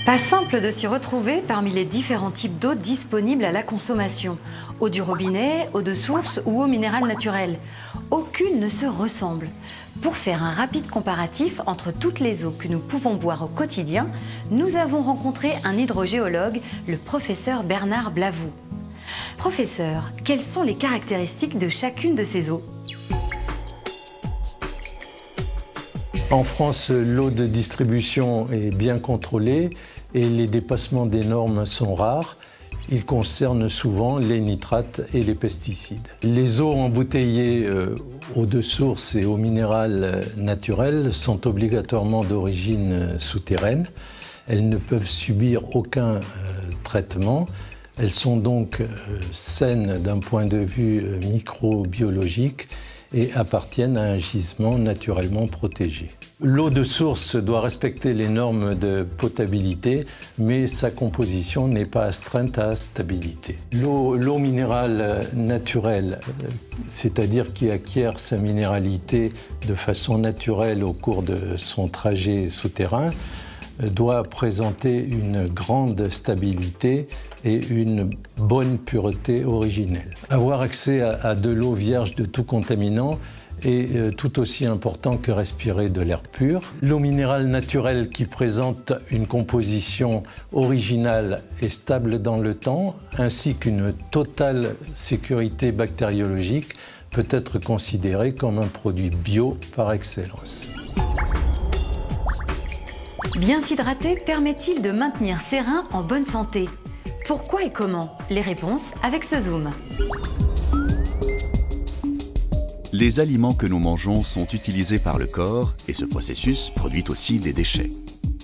Pas simple de s'y retrouver parmi les différents types d'eau disponibles à la consommation. Eau du robinet, eau de source ou eau minérale naturelle. Aucune ne se ressemble. Pour faire un rapide comparatif entre toutes les eaux que nous pouvons boire au quotidien, nous avons rencontré un hydrogéologue, le professeur Bernard Blavou. Professeur, quelles sont les caractéristiques de chacune de ces eaux ? En France, l'eau de distribution est bien contrôlée et les dépassements des normes sont rares. Ils concernent souvent les nitrates et les pesticides. Les eaux embouteillées, eau de source et eau minérale naturelle sont obligatoirement d'origine souterraine. Elles ne peuvent subir aucun traitement. Elles sont donc saines d'un point de vue microbiologique et appartiennent à un gisement naturellement protégé. L'eau de source doit respecter les normes de potabilité, mais sa composition n'est pas astreinte à stabilité. L'eau minérale naturelle, c'est-à-dire qui acquiert sa minéralité de façon naturelle au cours de son trajet souterrain, doit présenter une grande stabilité et une bonne pureté originelle. Avoir accès à de l'eau vierge de tout contaminant est tout aussi important que respirer de l'air pur. L'eau minérale naturelle qui présente une composition originale et stable dans le temps, ainsi qu'une totale sécurité bactériologique, peut être considérée comme un produit bio par excellence. Bien s'hydrater permet-il de maintenir ses reins en bonne santé? Pourquoi et comment? Les réponses avec ce zoom. Les aliments que nous mangeons sont utilisés par le corps et ce processus produit aussi des déchets.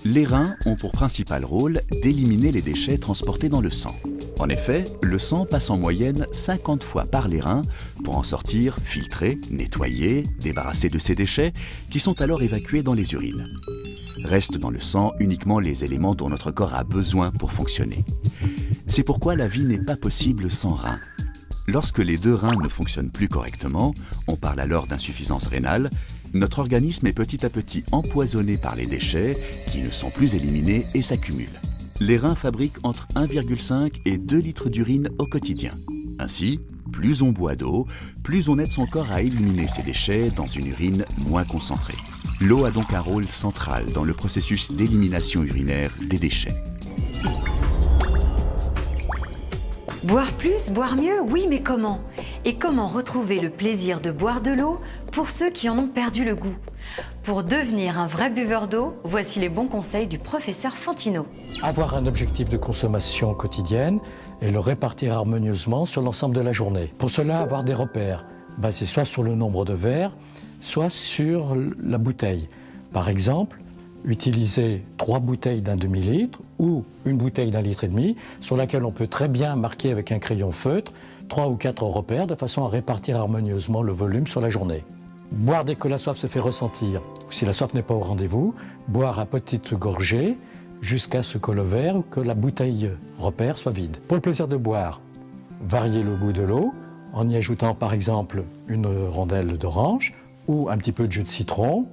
Les reins ont pour principal rôle d'éliminer les déchets transportés dans le sang. En effet, le sang passe en moyenne 50 fois par les reins pour en sortir filtré, nettoyé, débarrassé de ces déchets qui sont alors évacués dans les urines. Restent dans le sang uniquement les éléments dont notre corps a besoin pour fonctionner. C'est pourquoi la vie n'est pas possible sans reins. Lorsque les deux reins ne fonctionnent plus correctement, on parle alors d'insuffisance rénale, notre organisme est petit à petit empoisonné par les déchets qui ne sont plus éliminés et s'accumulent. Les reins fabriquent entre 1,5 et 2 litres d'urine au quotidien. Ainsi, plus on boit d'eau, plus on aide son corps à éliminer ces déchets dans une urine moins concentrée. L'eau a donc un rôle central dans le processus d'élimination urinaire des déchets. Boire plus, boire mieux, oui, mais comment? Et comment retrouver le plaisir de boire de l'eau pour ceux qui en ont perdu le goût? Pour devenir un vrai buveur d'eau, voici les bons conseils du professeur Fantino. Avoir un objectif de consommation quotidienne et le répartir harmonieusement sur l'ensemble de la journée. Pour cela, avoir des repères basés soit sur le nombre de verres, soit sur la bouteille. Par exemple, utiliser 3 bouteilles d'un demi-litre ou une bouteille d'1,5 litre sur laquelle on peut très bien marquer avec un crayon feutre 3 ou 4 repères de façon à répartir harmonieusement le volume sur la journée. Boire dès que la soif se fait ressentir. Si la soif n'est pas au rendez-vous, boire à petites gorgées jusqu'à ce que le verre ou que la bouteille repère soit vide. Pour le plaisir de boire, varier le goût de l'eau en y ajoutant par exemple une rondelle d'orange ou un petit peu de jus de citron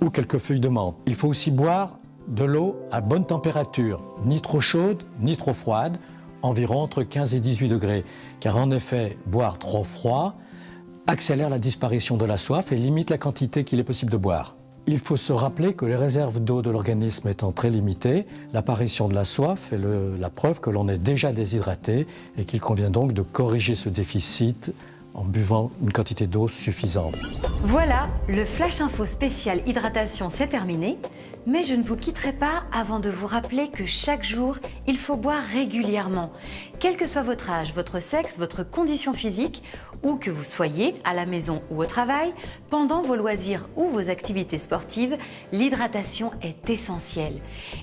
ou quelques feuilles de menthe. Il faut aussi boire de l'eau à bonne température, ni trop chaude, ni trop froide, environ entre 15 et 18 degrés. Car en effet, boire trop froid accélère la disparition de la soif et limite la quantité qu'il est possible de boire. Il faut se rappeler que les réserves d'eau de l'organisme étant très limitées, l'apparition de la soif est la preuve que l'on est déjà déshydraté et qu'il convient donc de corriger ce déficit en buvant une quantité d'eau suffisante. Voilà, le Flash Info spécial hydratation c'est terminé, mais je ne vous quitterai pas avant de vous rappeler que chaque jour, il faut boire régulièrement. Quel que soit votre âge, votre sexe, votre condition physique, ou que vous soyez à la maison ou au travail, pendant vos loisirs ou vos activités sportives, l'hydratation est essentielle.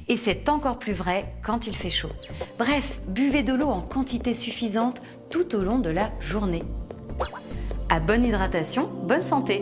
Et c'est encore plus vrai quand il fait chaud. Bref, buvez de l'eau en quantité suffisante tout au long de la journée. À bonne hydratation, bonne santé!